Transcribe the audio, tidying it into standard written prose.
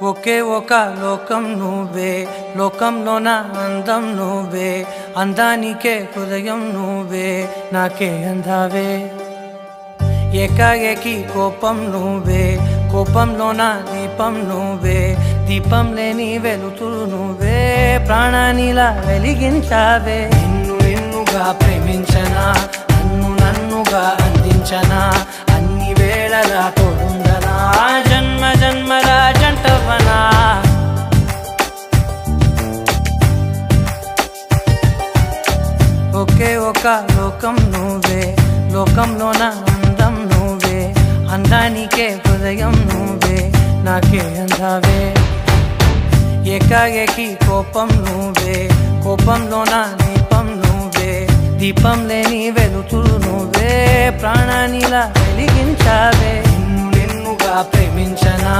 ఒకే ఒక లోకం నువ్వే, లోకంలోన అందం నువ్వే, అందానికే హృదయం నువ్వే, నాకే అందావే. ఏకాఏకి కోపం నువ్వే, కోపంలోన దీపం నువ్వే, దీపం లేని వెలుతురు నువ్వే, ప్రాణానిలా వెలిగించావే. నిన్ను నిన్నుగా ప్రేమించనా, నన్ను నన్నుగా అందించనా, అన్ని వేళలా తోడుందనా, జన్మ జన్మల జంటవనా. ఒకే ఒక లోకం నువ్వే, లోకంలోన అందం నువ్వే, అందానికే హృదయం నువ్వే, నాకే అందావే. ఏకాఏకి కోపం నువ్వే, కోపంలోన దీపం నువ్వే, దీపం లేని వెలుతురు నువ్వే, ప్రాణానిలా వెలిగించావే. నిన్ను నిన్నుగా ప్రేమించనా,